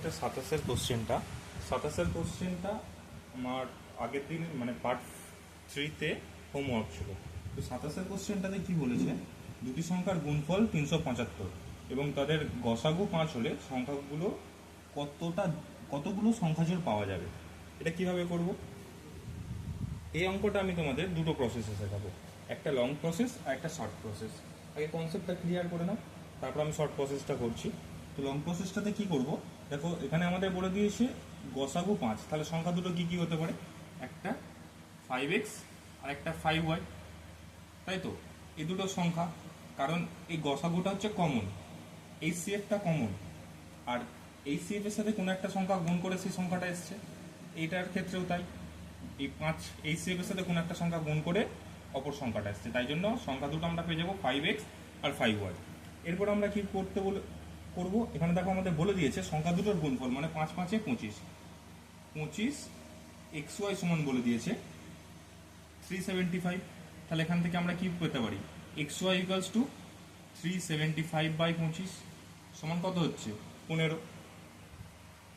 হচ্ছে 27-এর কোশ্চেনটা আমার আগের দিন মানে পার্ট 3-তে হোমওয়ার্ক ছিল। তো 27-এর কোশ্চেনটাতে কি বলেছে, দুটি সংখ্যার গুণফল 375 এবং তাদের গসাগু 5 হলে সংখ্যাগুলো কতগুলো সংখ্যাজোড় পাওয়া যাবে। এটা কিভাবে করব? এই অঙ্কটা আমি তোমাদের দুটো প্রসেসে শেখাবো, একটা লং প্রসেস আর একটা শর্ট প্রসেস। আগে কনসেপ্টটা ক্লিয়ার করে নাও, তারপর আমি শর্ট প্রসেসটা করছি। তো লং প্রসেসটাতে কি করব, দেখো এখানে আমাদের বলে দিয়েছে গসাগু 5, তাহলে সংখ্যা দুটো কি কি হতে পারে, একটা 5x আর একটা 5y, তাই তো? এই দুটো সংখ্যা, কারণ এই গসাগুটা হচ্ছে কমন, এই সিএফটা কমন, আর এই সিএফ এর সাথে কোনো একটা সংখ্যা গুণ করে সেই সংখ্যাটা এসছে। এইটার ক্ষেত্রেও তাই, এই 5 এই সিএফ এর সাথে কোনো একটা সংখ্যা গুণ করে অপর সংখ্যাটা এসছে, তাই জন্য সংখ্যা দুটো আমরা পেয়ে যাবো 5x আর 5y। এরপর আমরা কি করব, এখানে দেখো আমাদের বলে দিয়েছে সংখ্যা দুটোর গুণফল মানে 5 5 এ 25 xy সমান বলে দিয়েছে 375। তাহলে এখান থেকে আমরা কি পেতে পারি, xy ইকুয়ালস টু 375/25 সমান কত হচ্ছে 15।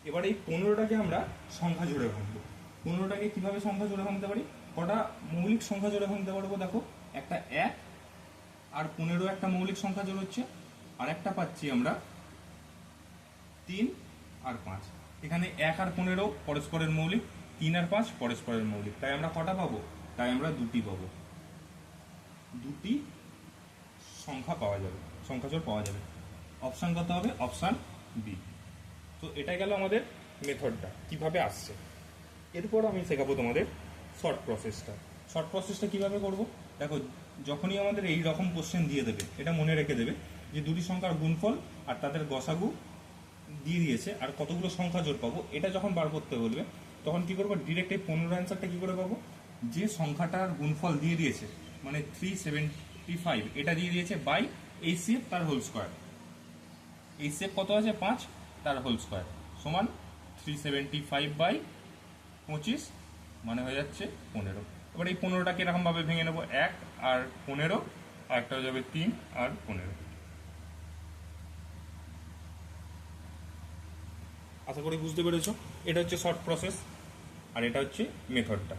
এবার এই 15টাকে আমরা সংখ্যা জোড়ে ভাঙবো। 15টাকে কিভাবে সংখ্যা জোড়ে ভাঙতে পারি, কটা মৌলিক সংখ্যা জোড়ে ভাঙতে পারবো, দেখো একটা 1 আর 15 একটা মৌলিক সংখ্যা জোড় হচ্ছে, আর একটা পাচ্ছি আমরা 3 আর 5। এখানে 1 আর 15 পরস্পরের মৌলিক, 3 আর 5 পরস্পরের মৌলিক, তাই আমরা কটা পাবো, তাই আমরা দুটি পাবো, দুটি সংখ্যা পাওয়া যাবে, সংখ্যা জোড় পাওয়া যাবে। অপশান কত হবে, অপশান বি। তো এটা গেল আমাদের মেথডটা কিভাবে আসছে। এরপর আমি শেখাবো তোমাদের শর্ট প্রসেসটা। শর্ট প্রসেসটা কিভাবে করব, দেখো যখনই আমাদের এই রকম কোশ্চেন দিয়ে দেবে, এটা মনে রেখে দেবে যে দুটি সংখ্যার গুণফল আর তাদের গসাগু দিয়ে দিয়েছে আর কতগুলো সংখ্যা জোড় পাবো, এটা যখন বার করতে বলবে তখন কি করবো, ডিরেক্ট এই 15 অ্যান্সারটা কি করে পাবো, যে সংখ্যাটার গুণফল দিয়ে দিয়েছে মানে 375 এটা দিয়ে দিয়েছে বাই এই সিএফ তার হোল স্কোয়ার, এই সিএফ কত আছে 5 তার হোল স্কোয়ার সমান 375/25 মানে হয়ে যাচ্ছে 15। এবার এই 15টাকে এরকম ভাবে ভেঙে নেবো, 1 আর 15 আর একটা হয়ে যাবে 3 আর 15। আশা করি বুঝতে পেরেছো, এটা হচ্ছে শর্ট প্রসেস আর এটা হচ্ছে মেথডটা।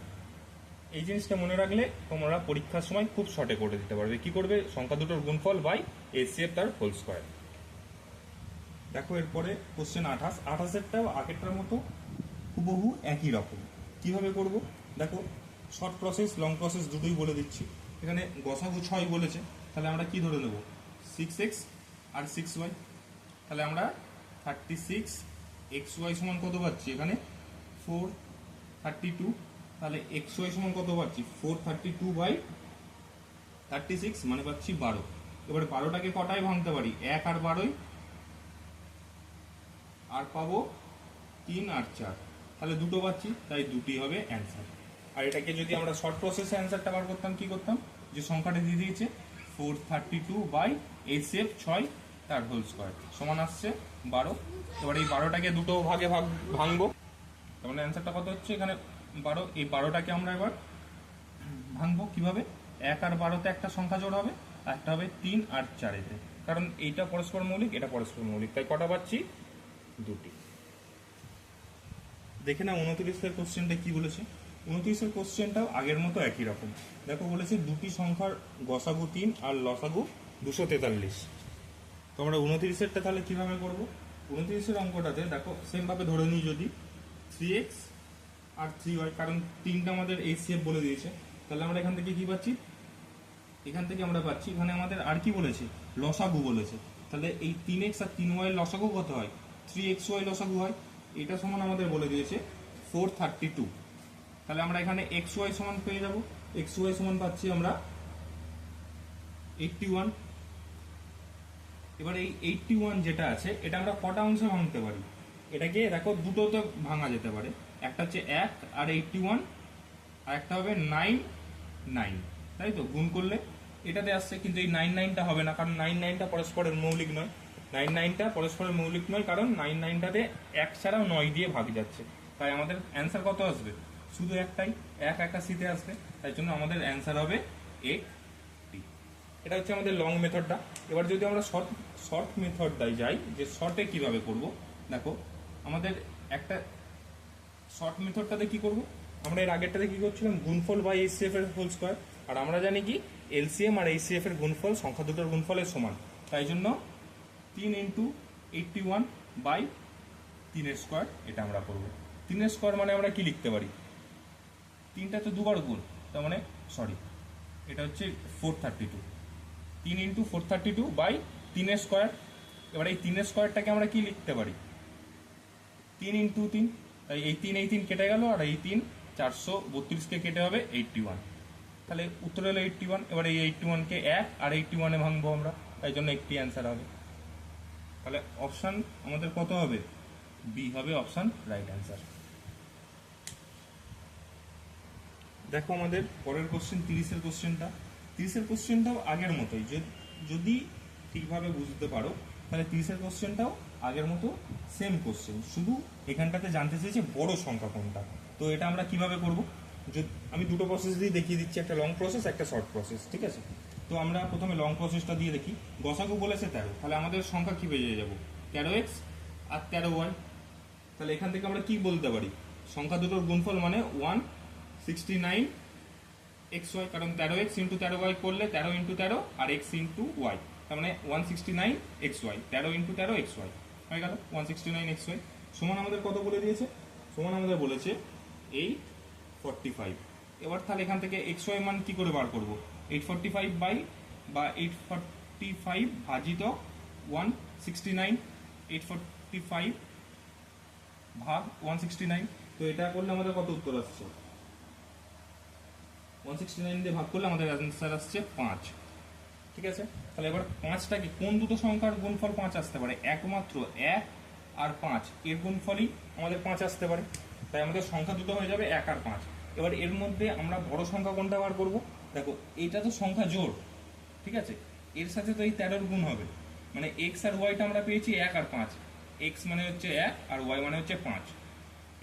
এই জিনিসটা মনে রাখলে তোমরা পরীক্ষার সময় খুব শর্টে করে দিতে পারবে। কি করবে, সংখ্যা দুটোর গুণফল বাই এসিএফ তার হোল স্কোয়ার। দেখো এরপরে কোশ্চেন 28-এরটাও আগেরটার মতো হুবহু একই রকম। কিভাবে করব, দেখো শর্ট প্রসেস লং প্রসেস দুটোই বলে দিচ্ছি। এখানে গসাগু 6 বলেছে, তাহলে আমরা কি ধরে নেব, 6x আর 6y। তাহলে আমরা 36xy সমান কত পাচ্ছি, এখানে 432। তাহলে xy সমান কত পাচ্ছি, 432/36 মানে পাচ্ছি 12। এবারে 12টাকে কটায় ভাঙতে পারি, 1 আর 12, আর পাবো 3 আর 4, তাহলে দুটো পাচ্ছি, তাই দুটি হবে অ্যান্সার। আর এটাকে যদি আমরা শর্ট প্রসেসে অ্যান্সারটা বার করতাম, কি করতাম, যে সংখ্যাটা দিয়ে দিয়েছে 432/8 6 তার হোল স্কোয়ার সমান আসছে 12। এবার এই 12টাকে দুটো ভাগে ভাঙবো, তার মানে অ্যান্সারটা কত হচ্ছে এখানে 12। এই 12টাকে আমরা এবার ভাঙবো কিভাবে, 1 আর 12তে একটা সংখ্যা জোড় হবে, আর একটা হবে 3 আর 4-এতে, কারণ এইটা পরস্পর মৌলিক এটা পরস্পর মৌলিক, তাই কটা পাচ্ছি, দুটি। দেখে না 29-এর কোশ্চেনটা কি বলেছে, 29-এর কোশ্চেনটাও আগের মতো একই রকম। দেখো বলেছে দুটি সংখ্যার গসাগু 3 আর লসাগু 243। তো আমরা 29-এরটা তাহলে কিভাবে করব, 29-এর অঙ্কটাতে দেখো সেম ভাবে ধরে নিই, যদি 3x আর 3y, কারণ 3টা আমাদের এইচসিএফ বলে দিয়েছে, তাহলে আমরা এখান থেকে কি পাচ্ছি, এখান থেকে আমরা পাচ্ছি, এখানে আমাদের আর কি বলেছে, লসাগু বলেছে, তাহলে এই 3x আর 3y এর লসাগু কত হয়, 3xy লসাগু হয়। এটা সমান আমাদের বলে দিয়েছে 432। তাহলে আমরা এখানে xy সমান পেয়ে যাব, xy সমান পাচ্ছি আমরা 81। এবার এই 81 যেটা আছে এটা আমরা কটা অংশে ভাঙতে পারি, এটাকে দেখো দুটোতে ভাঙা যেতে পারে, একটা হচ্ছে 1 আর 81, আর একটা হবে 9 9, তাই তো, গুণ করলে এটাতে আসছে, কিন্তু এই 99টা হবে না, কারণ 99টা পরস্পরের মৌলিক নয়, 99টা পরস্পরের মৌলিক নয়, কারণ 99টাতে 1 ছাড়াও 9 দিয়ে ভাগ যাচ্ছে, তাই আমাদের অ্যান্সার কত আসবে, শুধু একটাই, 1 81-তে আসবে, তাই জন্য আমাদের অ্যান্সার হবে 80। এটা হচ্ছে আমাদের লং মেথডটা। এবার যদি আমরা শর্ট মেথডটায় যাই, যে শর্টে কিভাবে করব, দেখো আমাদের একটা শর্ট মেথডটাতে কি করব, আমরা এর আগেরটাতে কি করছিলাম, গুণফল বাই এইচসিএফ এর হোল স্কয়ার, আর আমরা জানি কি এলসিএম আর এইচসিএফ এর গুণফল সংখ্যা দুটোর গুণফলের সমান, তাই জন্য 3 ইন্টু 81 বাই 3 স্কোয়ার এটা আমরা করব। 3 স্কোয়ার মানে আমরা কি লিখতে পারি, 3টা তো দুবার গুণ, তার মানে সরি এটা হচ্ছে 432, 3 ইন্টু 432 বাই 3 স্কোয়ার। এবার এই 3 স্কোয়ারটাকে আমরা কি লিখতে পারি, 3 ইন্টু 3, তাই এই 3 কেটে গেল, আর এই 3 432কে কেটে হবে 81, তাহলে উত্তর হলো 81। এবার এই 81কে 1 আর 81-এ ভাঙবো আমরা, তাই জন্য একটি অ্যান্সার হবে। তাহলে অপশান আমাদের কত হবে, বি হবে অপশান রাইট অ্যান্সার। দেখো আমাদের পরের কোশ্চেন 30-এর কোশ্চেনটা, 30-এর কোশ্চেনটাও আগের মতোই, যদি ঠিকভাবে বুঝতে পারো তাহলে 30-এর কোশ্চেনটাও আগের মতো সেম কোশ্চেন, শুধু এখানটাতে জানতে চেয়েছে বড় সংখ্যা কোনটা। তো এটা আমরা কিভাবে করব, আমি দুটো প্রসেস দিয়ে দেখিয়ে দিচ্ছি, একটা লং প্রসেস একটা শর্ট প্রসেস, ঠিক আছে। তো আমরা প্রথমে লং প্রসেসটা দিয়ে দেখি। গসাগু বলেছে 13, তাহলে আমাদের সংখ্যা কি পেয়ে যাব, 13x আর 13y। তাহলে এখান থেকে আমরা কি বলতে পারি, সংখ্যা দুটোর গুণফল মানে 169xy, কারণ 13x ইন্টু 13y করলে 13 ইন্টু 13 আর x ইন্টু y, তার মানে 169xy, 13 ইন্টু 13 xy হয়ে গেল 169xy। সমান আমাদের কত বলে দিয়েছে, সমান আমাদের বলেছে 845। এবার তাহলে এখান থেকে xy মান কি করে বার করব, 845 বাই বা 845 ভাজিত 169, 845 ভাগ 169, তো এটা করলে আমাদের কত উত্তর আসছে, 169 দিয়ে ভাগ করলে আমাদের অ্যান্সার আসছে 5, ঠিক আছে। তাহলে এবার 5টাকে কোন দুটো সংখ্যার গুণফল 5 আসতে পারে, একমাত্র 1 আর 5 এর গুণফলই আমাদের 5 আসতে পারে, তাই আমাদের সংখ্যা দুটো হয়ে যাবে 1 আর 5। এবার এর মধ্যে আমরা বড় সংখ্যা কোনটা বার করব, দেখো এটা তো সংখ্যা জোড়, ঠিক আছে, এর সাথে তো এই 13 গুণ হবে, মানে x আর ওয়াইটা আমরা পেয়েছি 1 আর 5, x মানে হচ্ছে 1 আর y মানে হচ্ছে 5,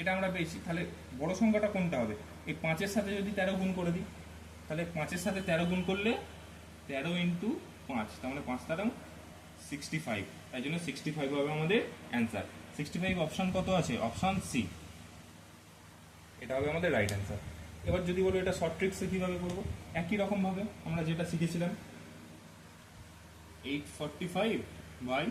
এটা আমরা পেয়েছি। তাহলে বড় সংখ্যাটা কোনটা হবে, এই 5-এর সাথে যদি 13 গুণ করে দিই, তাহলে 5-এর সাথে 13 গুণ করলে 13 ইন্টু 5, তার মানে 5 13 65, তাই জন্য 65 হবে আমাদের অ্যান্সার। 65 অপশান কত আছে, অপশান সি, এটা হবে আমাদের রাইট অ্যান্সার। এবার যদি বলো এটা শর্ট ট্রিক্সে কীভাবে করবো, একই রকমভাবে আমরা যেটা শিখেছিলাম, 845 বাই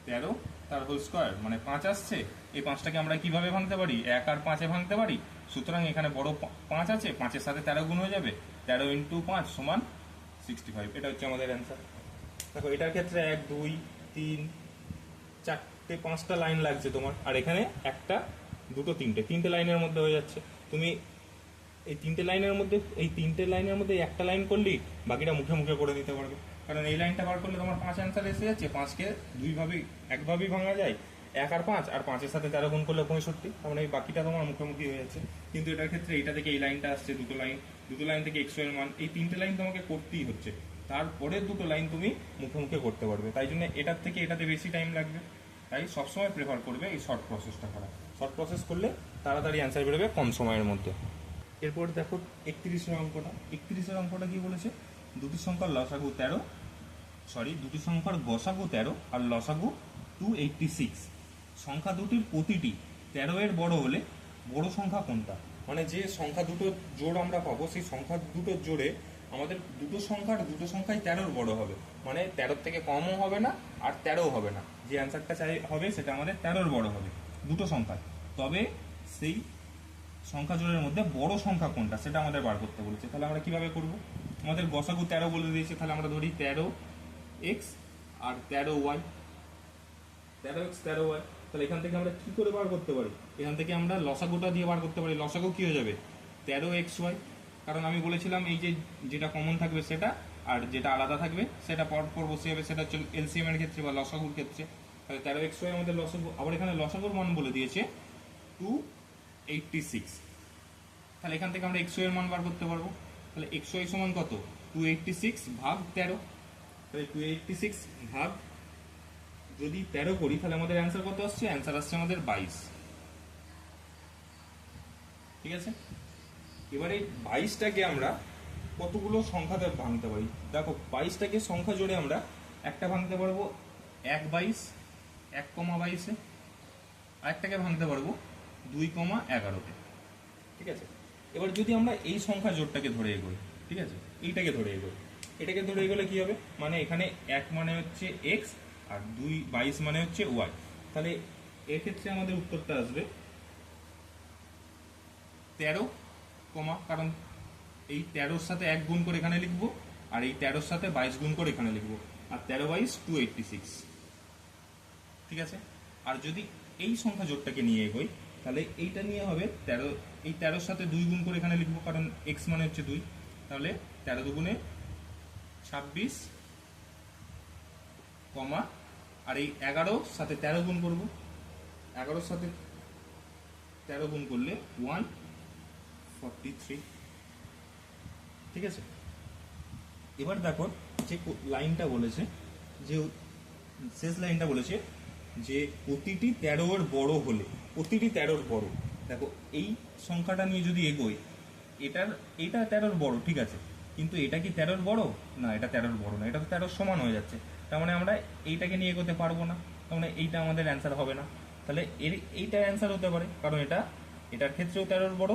13 তার হোল স্কোয়ার মানে 5 আসছে, এই 5টাকে আমরা কিভাবে ভাঙতে পারি, 1 আর 5-এ ভাঙতে পারি, সুতরাং এখানে বড় 5 আছে, 5-এর সাথে 13 গুণ হয়ে যাবে, 13 ইন্টু 5 সমান 65, এটা হচ্ছে আমাদের অ্যান্সার। দেখো এটার ক্ষেত্রে 1 2 3 4টে 5টা লাইন লাগছে তোমার, আর এখানে একটা দুটো তিনটে লাইনের মধ্যে হয়ে যাচ্ছে। তুমি এই তিনটে লাইনের মধ্যে একটা লাইন করলেই বাকিটা মুখে মুখে করে দিতে পারবে, কারণ এই লাইনটা বার করলে তোমার 5 অ্যান্সার এসে যাচ্ছে। 5কে একভাবেই ভাঙা যায়, 1 আর 5, আর 5-এর সাথে 13 গুণ করলে 65, তার মানে এই বাকিটা তোমার মুখোমুখি হয়ে যাচ্ছে। কিন্তু এটার ক্ষেত্রে এইটা থেকে এই লাইনটা আসছে, দুটো লাইন থেকে x এর মান, এই 3টে লাইন তোমাকে করতেই হচ্ছে, তারপরে দুটো লাইন তুমি মুখে করতে পারবে, তাই জন্য এটার থেকে এটাতে বেশি টাইম লাগবে, তাই সবসময় প্রেফার করবে এই শর্ট প্রসেসটা করা। শর্ট প্রসেস করলে তাড়াতাড়ি অ্যান্সার বেরোবে কম সময়ের মধ্যে। এরপর দেখো 31-এর অঙ্কটা কি বলেছে, দুটি সংখ্যার গসাগু 13 আর লসাগু 286, সংখ্যা দুটির প্রতিটি 13 এর বড় হলে বড় সংখ্যা কোনটা, মানে যে সংখ্যা দুটো জোড় আমরা পাবো সেই সংখ্যা দুটোর জোড়ে আমাদের দুটো সংখ্যাই 13 বড় হবে, মানে 13 থেকে কমও হবে না আর 13ও হবে না, যে অ্যান্সারটা হবে সেটা আমাদের 13 বড় হবে দুটো সংখ্যা। তবে সেই সংখ্যা জোড়ের মধ্যে বড় সংখ্যা কোনটা সেটা আমাদের বার করতে বলেছে। তাহলে আমরা কিভাবে করব, আমাদের গসাগু 13 বলে দিয়েছে, তাহলে আমরা ধরি 13x আর 13y, 13x 13y, তাহলে এখান থেকে আমরা কি করে বার করতে পারি, এখান থেকে আমরা লসাগুটা দিয়ে বার করতে পারি। লসাগু কি হয়ে যাবে 13xy, কারণ আমি বলেছিলাম এই যেটা কমন থাকবে সেটা আর যেটা আলাদা থাকবে সেটা পর বসে যাবে, সেটা হচ্ছে এলসিএম এর ক্ষেত্রে বা লসাগুর ক্ষেত্রে। তাহলে 13xy আমাদের লসাগু, আবার এখানে লসাগুর মান বলে দিয়েছে 286, তাহলে এখান থেকে আমরা xy এর মান বার করতে পারবো। তাহলে xy সমান কত, 286 ভাগ 13, তাহলে 286 ভাগ যদি 13 করি তাহলে আমাদের অ্যান্সার কত আসছে, অ্যান্সার আসছে আমাদের 22, ঠিক আছে। এবারে 22টাকে আমরা কতগুলো সংখ্যাতে ভাঙতে পারি, দেখো 22টাকে সংখ্যা জোড়ে আমরা একটা ভাঙতে পারবো 1/22, 1,22-এ, আরেকটাকে ভাঙতে পারবো 2,11তে। ঠিক আছে, এবার যদি আমরা এই সংখ্যা জোটটাকে ধরে এগোই, ঠিক আছে, এইটাকে ধরে এগোই, এটাকে ধরে এগোলে কি হবে, মানে এখানে 1 মানে হচ্ছে এক্স আর 22 মানে হচ্ছে ওয়াই। তাহলে এক্ষেত্রে আমাদের উত্তরটা আসবে 13, কারণ এই 13-র সাথে 1 গুণ করে এখানে লিখবো, আর এই 13-র সাথে 22 গুণ করে এখানে লিখবো, আর 13 22 286। ঠিক আছে, আর যদি এই সংখ্যা জোটটাকে নিয়ে এগোই তাহলে এইটা নিয়ে হবে 13, এই 13-র সাথে 2 গুণ করে এখানে লিখবো, কারণ এক্স মানে হচ্ছে 2। তাহলে 13 দুগুণে 26, আর এই 11 সাথে 13 গুণ করবো, 11-র সাথে 13 গুণ করলে 143। ঠিক আছে, এবার দেখো যে লাইনটা বলেছে, যে শেষ লাইনটা বলেছে যে প্রতিটি 13-এর বড় হলে, প্রতিটি 13-এর বড়। দেখো এই সংখ্যাটা নিয়ে যদি এগোই, এটা 13-এর বড়, ঠিক আছে, কিন্তু এটা কি 13-এর বড় না, এটা 13-এর বড় না, এটা তো 13-এর সমান হয়ে যাচ্ছে। তার মানে আমরা এইটাকে নিয়ে এগোতে পারবো না, তার মানে এইটা আমাদের অ্যান্সার হবে না। তাহলে এইটা অ্যান্সার হতে পারে, কারণ এটার ক্ষেত্রেও 13-এর বড়,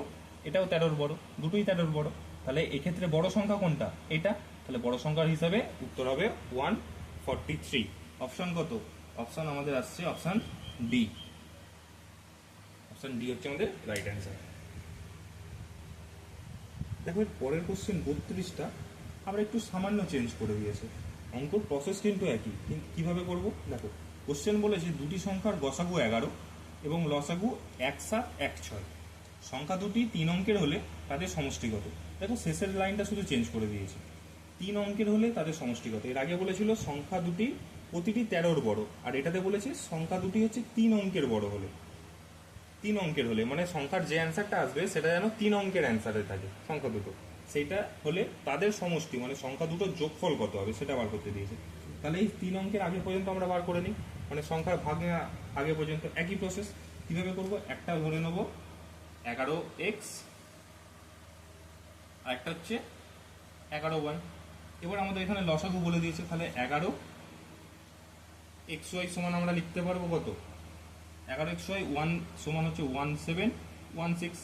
এটাও 13-এর বড়, দুটোই 13-এর বড়। তাহলে এক্ষেত্রে বড় সংখ্যা কোনটা, এটা। তাহলে বড় সংখ্যার হিসাবে উত্তর হবে 143। অপশন কত? অপশন আমাদের আসছে অপশন ডি। অপশন ডি হচ্ছে আমাদের রাইট অ্যান্সার। দেখো এর পরের কোশ্চেন 32টা আমরা একটু সামান্য চেঞ্জ করে দিয়েছে। অঙ্কর প্রসেস কিন্তু একই, কিন্তু কীভাবে করব দেখো। কোশ্চেন বলেছে দুটি সংখ্যার গসাগু 11 এবং লসাগু 1716। সংখ্যা দুটি 3 অঙ্কের হলে তাদের সমষ্টিগত। দেখো শেষের লাইনটা শুধু চেঞ্জ করে দিয়েছে, 3 অঙ্কের হলে তাদের সমষ্টিগত। এর আগে বলেছিল সংখ্যা দুটি প্রতিটি 13-এর বড়, আর এটাতে বলেছে সংখ্যা দুটি হচ্ছে 3 অঙ্কের বড় হলে। 3 অঙ্কের হলে মানে সংখ্যার যে অ্যান্সারটা আসবে সেটা যেন 3 অঙ্কের অ্যান্সারে থাকে সংখ্যা দুটো, সেইটা হলে তাদের সমষ্টি মানে সংখ্যা দুটোর যোগফল কত হবে সেটা বার করতে দিয়েছে। তাহলে এই 3 অঙ্কের আগে পর্যন্ত আমরা বার করে নিই, মানে সংখ্যার ভাগে আগে পর্যন্ত একই প্রসেস। কীভাবে করব, একটা ধরে নেব 11x আর একটা হচ্ছে 11y। এবার আমাদের এখানে লসাগু বলে দিয়েছে, তাহলে 11xy সমান আমরা লিখতে পারবো কত, 11xy 1 সমান হচ্ছে 1716।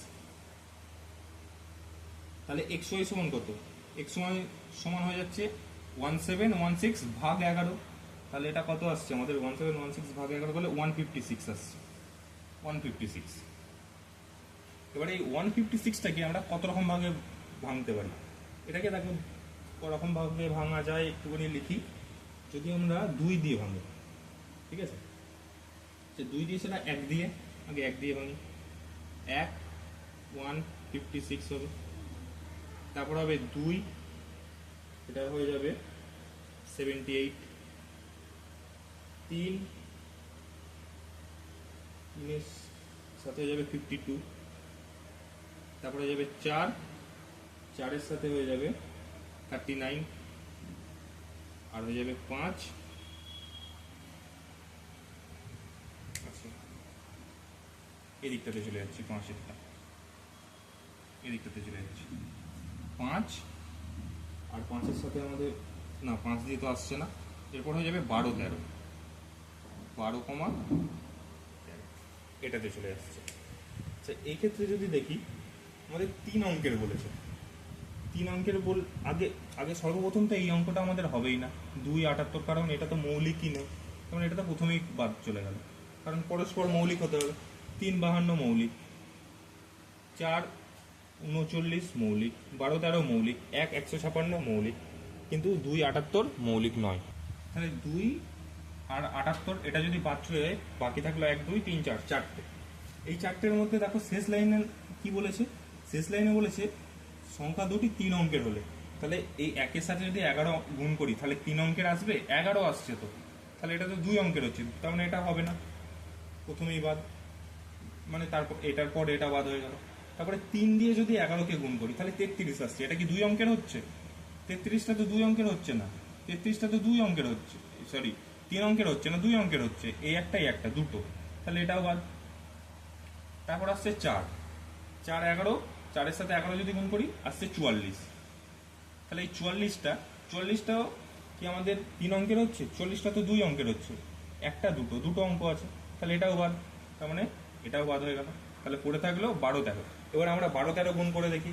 তাহলে xy সমান কত, xy সমান হয়ে যাচ্ছে 1716 ভাগ 11। তাহলে এটা কত আসছে আমাদের, 1716 ভাগ 11 করলে 156 আসছে, 156। এবারে এই 156টাকে আমরা কত রকম ভাগে ভাঙতে পারি, এটাকে দেখো রকম ভাবে ভাঙা যায় একটুখানি লিখি। যদি আমরা 2 দিয়ে ভাঙি, ঠিক আছে, যে 2 দিয়ে সেটা 1 দিয়ে, আগে 1 দিয়ে ভাঙি, 1 156 হবে। তারপর হবে 2, এটা হয়ে যাবে 78, 3 এর সাথে হয়ে যাবে 52, তারপরে হয়ে যাবে 4, 4-এর সাথে হয়ে যাবে 39, আর হয়ে যাবে 5। আচ্ছা এদিকটাতে চলে যাচ্ছি, 5-এরটা এদিকটাতে চলে যাচ্ছি, 5 আর 5-এর সাথে আমাদের না 5 দিয়ে তো আসছে না। এরপর হয়ে যাবে 12 13, 12, এটাতে চলে আসছে। আচ্ছা এই ক্ষেত্রে যদি দেখি আমাদের 3 অঙ্কের বলেছে, 3 অঙ্কের আগে আগে সর্বপ্রথম তো এই অঙ্কটা আমাদের হবেই না, 278, কারণ এটা তো মৌলিকই নেই, কারণ এটা তো প্রথমেই বাদ চলে গেল, কারণ পরস্পর মৌলিক হতে হবে। 3 52 মৌলিক, 4 39 মৌলিক, 12 13 মৌলিক, 1 156 মৌলিক, কিন্তু 278 মৌলিক নয়। তাহলে 2 আর 78 এটা যদি বাদ চলে যায়, বাকি থাকলো 1 2 3 4, 4টে। এই 4টের মধ্যে দেখো শেষ লাইনে কি বলেছে, শেষ লাইনে বলেছে সংখ্যা দুটি 3 অঙ্কের হলে। তাহলে এই 1-এর সাথে যদি 11 গুণ করি তাহলে 3 অঙ্কের আসবে, 11 আসছে তো, তাহলে এটা তো 2 অঙ্কের হচ্ছে, তার মানে এটা হবে না, প্রথমেই বাদ, মানে তারপর এটার পর এটা বাদ হয়ে গেল। তারপরে 3 দিয়ে যদি 11কে গুণ করি তাহলে 33 আসছে, এটা কি 2 অঙ্কের হচ্ছে? 33টা তো 2 অঙ্কের হচ্ছে না, 33টা তো 2 অঙ্কের হচ্ছে, সরি 3 অঙ্কের হচ্ছে না, 2 অঙ্কের হচ্ছে, এই একটাই একটা, দুটো, তাহলে এটাও বাদ। তারপর আসছে 4, 4 11, 4-এর সাথে 11 যদি গুণ করি আসছে 44। তাহলে এই 44টাও কি আমাদের 3 অঙ্কের হচ্ছে? 44টা তো 2 অঙ্কের হচ্ছে, একটা দুটো অঙ্ক আছে, তাহলে এটাও বাদ। তার মানে এটাও বাদ হয়ে গেল, তাহলে পড়ে থাকলো 12-13। এবার আমরা 12-13 গুণ করে দেখি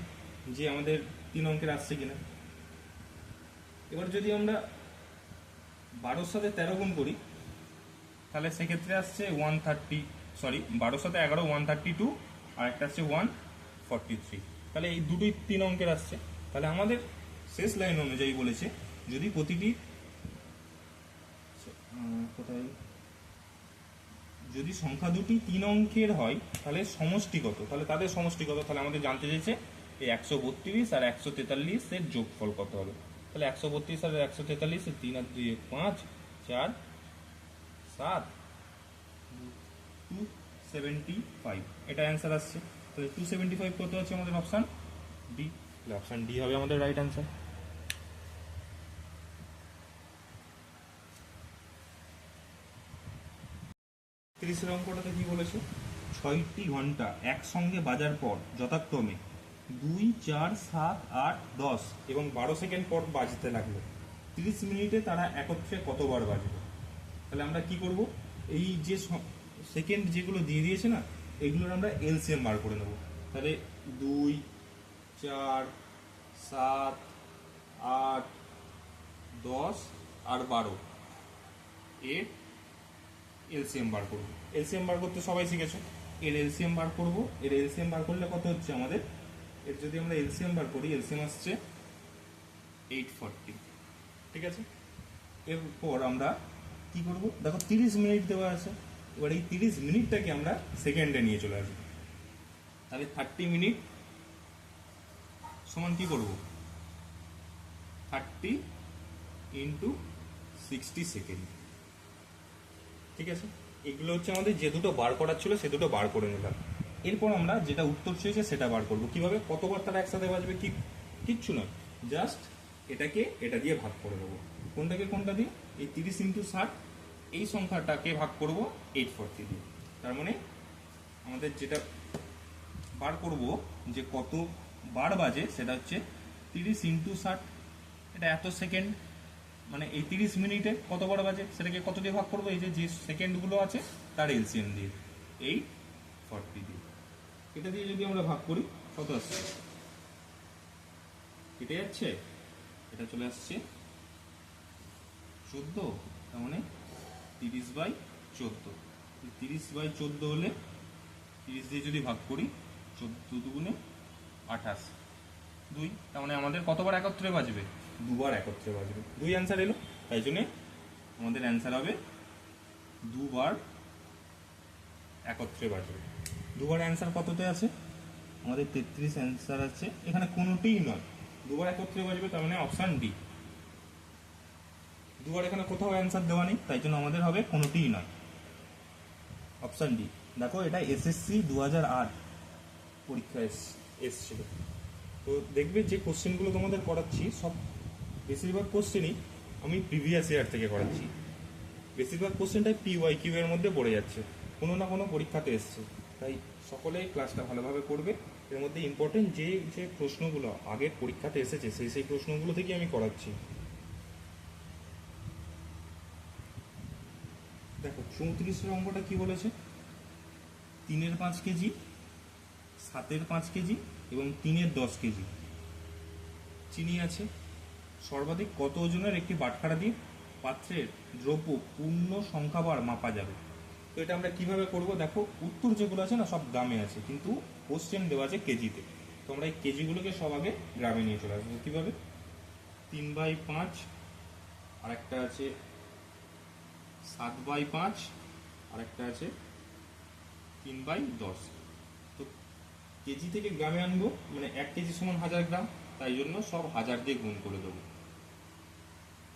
যে আমাদের 3 অঙ্কের আসছে কিনা। এবার যদি আমরা 12-র সাথে 13 গুণ করি তাহলে সেক্ষেত্রে আসছে 12-র সাথে 11 132, আর একটা আসছে 143। তাহলে এই দুটোই 3 অঙ্কের আসছে। তাহলে আমাদের শেষ লাইন অনুযায়ী বলেছে যদি প্রতিটি কোথায় যদি সংখ্যা দুটি 3 অঙ্কের হয় তাহলে সমষ্টি কত, তাহলে তাদের সমষ্টি কত, তাহলে আমাদের জানতে চাইছে এই 132 আর 143 এর যোগফল কত হবে। তাহলে 132 আর 143 এর 3 আর 2 5 4 7 275, এটা অ্যান্সার আসছে। তাহলে 275 কত আছে আমাদের অপশান ডি, তাহলে অপশান ডি হবে আমাদের রাইট অ্যান্সার। 30 অঙ্কটাতে কি বলেছে, 6টি ঘন্টা একসঙ্গে বাজার পর যথাক্রমে 2, 4, 7, 8, 10 এবং 12 সেকেন্ড পর বাজতে লাগলো। 30 মিনিটে তারা একত্রে কতবার বাজবে। তাহলে আমরা কি করব, এই যে সেকেন্ড যেগুলো দিয়ে দিয়েছে না, এগুলোর আমরা এলসিএম বার করে নেব। তাহলে 2, 4, 7, 8, 10 আর 12 এর এলসিএম বার করব। এলসিএম বার করতে সবাই শিখেছো, এর এলসিএম বার করব। এর এলসিএম বার করলে কত হচ্ছে আমাদের, এর যদি আমরা এলসিএম বার করি এলসিএম আসছে 840, ঠিক আছে। এরপর আমরা কি করব, দেখো 30 মিনিট দেওয়া আছে, এবার এই 30 মিনিটটাকে আমরা সেকেন্ডে নিয়ে চলে আসবো। তাহলে 30 মিনিট সমান কি করব, 30 ইন্টু 60 সেকেন্ড, ঠিক আছে। এগুলো হচ্ছে আমাদের যে দুটো বার করার ছিল সে দুটো বার করে নিলাম। এরপর আমরা যেটা উত্তর চেয়েছে সেটা বার করবো। কিভাবে, কতবার তারা একসাথে বাজবে, কিচ্ছু নয়, জাস্ট এটাকে এটা দিয়ে ভাগ করে দেবো। কোনটাকে কোনটা দিয়ে, এই 30 ইন্টু 60 এই সংখ্যাটাকে ভাগ করব 840 দিয়ে। তার মানে আমাদের যেটা বার করব যে কত বার বাজে সেটা হচ্ছে 30 ইন্টু 60, এটা এত সেকেন্ড, মানে এই 30 মিনিটে কতবার বাজে সেটাকে কত দিয়ে ভাগ করবো, এই যে সেকেন্ডগুলো আছে তার এলসিএম দিয়ে 840 দিয়ে। এটা দিয়ে যদি আমরা ভাগ করি কত আসছে, কেটে যাচ্ছে, এটা চলে আসছে 14, তার মানে 30/14। 30/14 হলে 30 দিয়ে যদি ভাগ করি 14 দুগুণে 28, 2, তার মানে আমাদের কতবার একত্রে বাজবে, দুবার একত্রে বাজবে। 2 অ্যান্সার এলো, তাই জন্যে আমাদের অ্যান্সার হবে দুবার একত্রে বাজবে। দুবার অ্যান্সার কততে আছে আমাদের 33 অ্যান্সার আছে, এখানে কোনোটিই নয়, দুবার একত্রে বাজবে, তার মানে অপশান ডি। দুবার এখানে কোথাও অ্যান্সার দেওয়া নেই, তাই জন্য আমাদের হবে কোনোটিই নয়, অপশান ডি। দেখো এটা এসএসসি 2008 পরীক্ষায় এসছিল। তো দেখবে যে কোশ্চেনগুলো তোমাদের করাচ্ছি সব বেশিরভাগ কোশ্চেনই আমি প্রিভিয়াস ইয়ার থেকে করাচ্ছি। বেশিরভাগ কোশ্চেনটাই PYQ এর মধ্যে পড়ে যাচ্ছে, কোনো না কোনো পরীক্ষাতে এসছে। তাই সকলেই ক্লাসটা ভালোভাবে করবে। এর মধ্যে ইম্পর্টেন্ট যে যে প্রশ্নগুলো আগের পরীক্ষাতে এসেছে সেই প্রশ্নগুলো থেকেই আমি করাচ্ছি। দেখো 34 অঙ্কটা কি বলেছে, 3-এর 5 কেজি, 7-এর 5 কেজি এবং 3-এর 10 কেজি চিনি আছে। সর্বাধিক কত ওজনের একটি বাটখারা দিয়ে পাত্রের দ্রব্য পূর্ণ সংখ্যাবার মাপা যাবে। তো এটা আমরা কিভাবে করব, দেখো উত্তর যেগুলো আছে না সব গ্রামে আছে, কিন্তু কোশ্চেন দেওয়া আছে কেজিতে। তো আমরা এই কেজিগুলোকে সব আগে গ্রামে নিয়ে চলে আসবো। কীভাবে, 3/5, আর একটা আছে 7/5, আর একটা আছে 3/10। তো কেজি থেকে গ্রামে আনবো, মানে 1 কেজি সমান 1000 গ্রাম, তাই জন্য সব 1000 দিয়ে গুণ করে দেবো,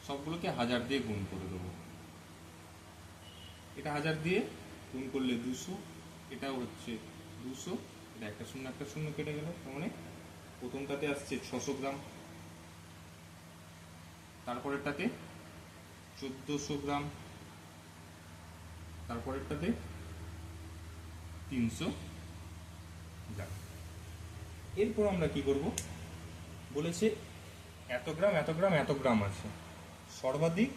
সবগুলোকে 1000 দিয়ে গুণ করে দেবো। এটা 1000 দিয়ে গুণ করলে 200, এটাও হচ্ছে 200, এটা একটা শূন্য কেটে গেল, তার মানে প্রথমটাতে আসছে 600 গ্রাম, তারপরেরটাতে 1400 গ্রাম, তারপরেরটাতে 300 গ্রাম। এরপর আমরা কি করব, বলেছে এত গ্রাম এত গ্রাম এত গ্রাম আছে, সর্বাধিক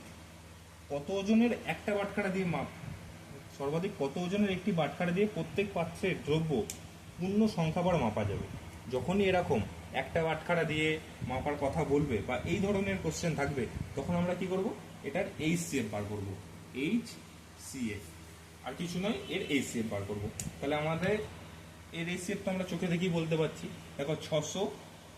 কত ওজনের একটা বাটখারা দিয়ে মাপ, সর্বাধিক কত ওজনের একটি বাটখারা দিয়ে প্রত্যেক পাত্রের দ্রব্য পূর্ণ সংখ্যাবার মাপা যাবে। যখনই এরকম একটা বাটখারা দিয়ে মাপার কথা বলবে বা এই ধরনের কোশ্চেন থাকবে, তখন আমরা কি করব, এটার HCF বার করব। HCF আর কিছু নয়, এর HCF বার করব। তাহলে আমাদের এর HCF তো আমরা চোখে দেখেই বলতে পারছি। দেখো 600,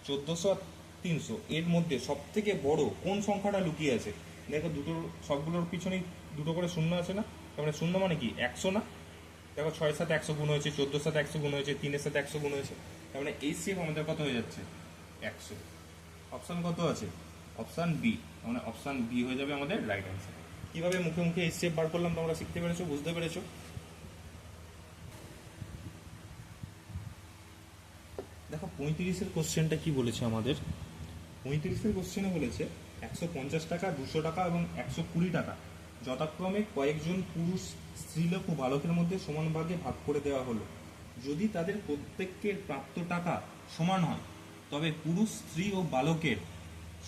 1400 আর 300 এর মধ্যে সব থেকে বড় কোন সংখ্যাটা লুকিয়ে আছে? দেখো দুটোর সবগুলোর পিছনেই দুটো করে শূন্য আছে না? তার মানে শূন্য মানে কি 100 না? দেখো 6 এর সাথে 100 গুণ হয়েছে, 14 এর সাথে 100 গুণ হয়েছে, 3 এর সাথে 100 গুণ হয়েছে। তার মানে HCF আমাদের কত হয়ে যাচ্ছে? 100। অপশন কত আছে? Option B. মানে অপশন বি হয়ে যাবে আমাদের রাইট অ্যান্সার। কিভাবে মুখে মুখে HCF বার করলাম তোমরা শিখতে পেরেছো, বুঝতে পেরেছো? দেখো 35-এর কোশ্চেনটা কি বলেছে আমাদের? 35-এর কোশ্চেনে বলেছে 150 টাকা, 200 টাকা এবং 120 টাকা যথাক্রমে কয়েকজন পুরুষ, স্ত্রীলোক ও বালকের মধ্যে সমান ভাগে ভাগ করে দেওয়া হলো। যদি তাদের প্রত্যেকের প্রাপ্ত টাকা সমান হয়, তবে পুরুষ, স্ত্রী ও বালকের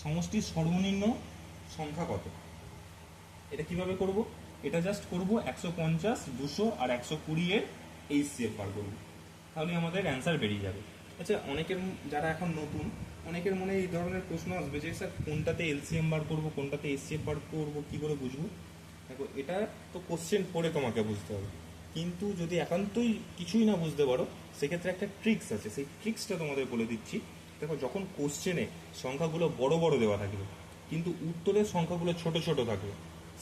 সমষ্টির সর্বনিম্ন সংখ্যা কত? এটা কিভাবে করব? এটা জাস্ট করব 150, 200 আর 120 এর HCF বার করব, তাহলে আমাদের অ্যান্সার বেরিয়ে যাবে। আচ্ছা, অনেকের যারা এখন নতুন, অনেকের মনে এই ধরনের প্রশ্ন আসবে যে স্যার কোনটাতে LCM বার করব, কোনটাতে HCF বার করব, কি করে বুঝবো? দেখো, এটা তো কোশ্চেন পড়ে তোমাকে বুঝতে হবে, কিন্তু যদি একান্তই কিছুই না বুঝতে পারো, সেক্ষেত্রে একটা ট্রিক্স আছে, সেই ট্রিক্সটা তোমাদের বলে দিচ্ছি। দেখো, যখন কোশ্চেনে সংখ্যাগুলো বড় বড় দেওয়া থাকবে কিন্তু উত্তরের সংখ্যাগুলো ছোট ছোট থাকবে,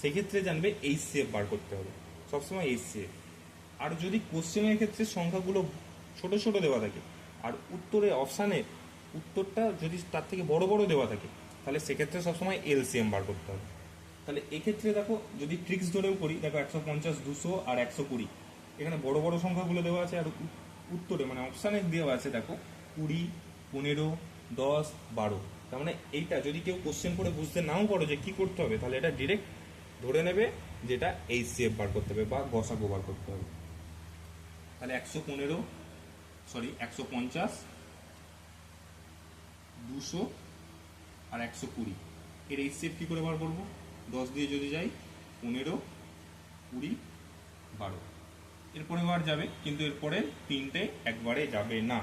সেক্ষেত্রে জানবে HCF বার করতে হবে, সবসময় HCF। আর যদি কোশ্চেনের ক্ষেত্রে সংখ্যাগুলো ছোট ছোট দেওয়া থাকে আর উত্তরে অপশানে উত্তরটা যদি তার থেকে বড় বড় দেওয়া থাকে, তাহলে সেক্ষেত্রে সবসময় LCM বার করতে হবে। তাহলে এক্ষেত্রে দেখো, যদি ট্রিক্স ধরেও করি, দেখো 150, 200 আর 120 এখানে বড় বড় সংখ্যাগুলো দেওয়া আছে, আর উত্তরে মানে অপশানে দেওয়া আছে দেখো 20, 15, 10, 12। তার মানে এইটা যদি কেউ কোশ্চেন করে বুঝতে নাও পারো যে কি করতে হবে, তাহলে এটা ডিরেক্ট ধরে নেবে যেটা HCF বার করতে হবে বা গসাগু বার করতে হবে। তাহলে 150, 200 আর 120 এর HCF কি করে বার করবো? 10 দিয়ে যদি যাই 15, 20, 12, এরপরে বার যাবে, কিন্তু এরপরে তিনটে একবারে যাবে না,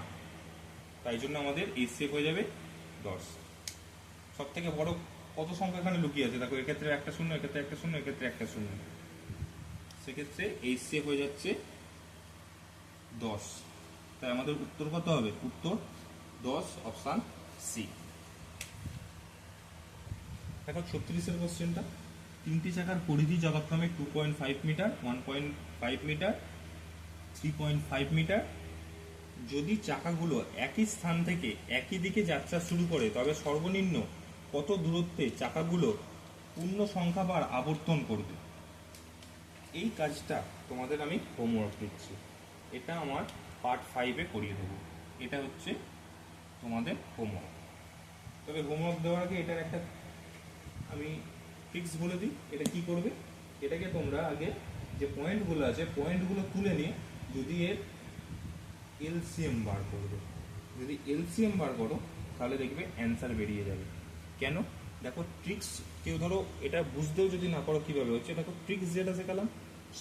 তাই জন্য আমাদের HCF হয়ে যাবে 10। সব থেকে বড় কত সংখ্যা এখানে লুকিয়ে আছে? দেখো, এক্ষেত্রে একটা শূন্য, এক্ষেত্রে একটা শূন্য, এক্ষেত্রে একটা শূন্য, সেক্ষেত্রে HCF হয়ে যাচ্ছে 10। তাই আমাদের উত্তর কত হবে? উত্তর 10, অপশান সি। দেখো 36-এর কোশ্চেনটা, তিনটি চাকার পরিধি যথাক্রমে 2.5 মিটার, 1.5 মিটার, 3.5 মিটার। যদি চাকাগুলো একই স্থান থেকে একই দিকে যাত্রা শুরু করে, তবে সর্বনিম্ন কত দূরত্বে চাকাগুলো পূর্ণ সংখ্যাবার আবর্তন করবে? এই কাজটা তোমাদের আমি হোমওয়ার্ক দিচ্ছি, এটা আমার পার্ট 5-এ করিয়ে দেবো। এটা হচ্ছে তোমাদের হোমওয়ার্ক। তবে হোমওয়ার্ক দেওয়ার আগে এটার একটা আমি ট্রিক্স বলে দিই। এটা কি করবে? এটাকে তোমরা আগে যে পয়েন্টগুলো আছে, পয়েন্টগুলো তুলে নিয়ে যদি এর LCM বার করবে, যদি LCM বার করো, তাহলে দেখবে অ্যান্সার বেরিয়ে যাবে। কেন? দেখো, ট্রিক্স কেউ ধরো এটা বুঝতেও যদি না পারো কীভাবে হচ্ছে, দেখো ট্রিক্স যেটা শেখালাম,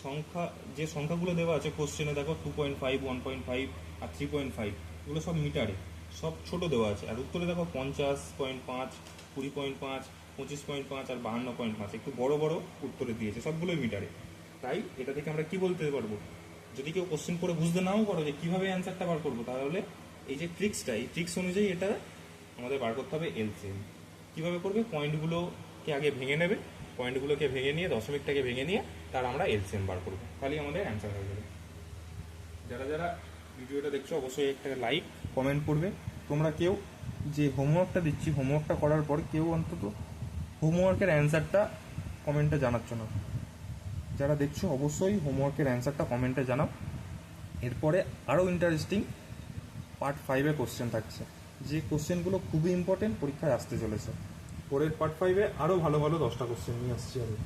সংখ্যা যে সংখ্যাগুলো দেওয়া আছে কোশ্চেনে, দেখো 2.5, 1.5 আর 3.5 এগুলো সব মিটারে, সব ছোট দেওয়া আছে। আর উত্তরে দেখো 50.5, 20.5, 25.5 আর 52.5 একটু বড় বড় উত্তরে দিয়েছে, সবগুলোই মিটারে। তাই এটা থেকে আমরা কি বলতে পারবো? যদি কেউ কোশ্চেন করে বুঝতে নাও পারো যে কীভাবে অ্যান্সারটা বার করবো, তাহলে এই যে ট্রিক্সটা, এই ট্রিক্স অনুযায়ী এটা আমাদের বার করতে হবে LCM। কীভাবে করবে? পয়েন্টগুলোকে আগে ভেঙে নেবে, পয়েন্টগুলোকে ভেঙে নিয়ে, দশমিকটাকে ভেঙে নিয়ে তার আমরা LCM বার করবো, তাহলেই আমাদের অ্যান্সার হয়ে যাবে। যারা যারা ভিডিওটা দেখছো অবশ্যই একটা লাইক, কমেন্ট করবে। তোমরা কেউ যে হোমওয়ার্কটা দিচ্ছি, হোমওয়ার্কটা করার পর কেউ অন্তত হোমওয়ার্কের অ্যান্সারটা কমেন্টে জানাচ্ছ না। যারা দেখছো অবশ্যই হোমওয়ার্কের অ্যান্সারটা কমেন্টে জানাও। এরপরে আরও ইন্টারেস্টিং পার্ট 5-এ কোশ্চেন থাকছে, যে কোশ্চেনগুলো খুবই ইম্পর্টেন্ট, পরীক্ষায় আসতে চলেছে। পরের পার্ট 5-এ আরও ভালো ভালো 10টা কোশ্চেন নিয়ে আসছি আমি।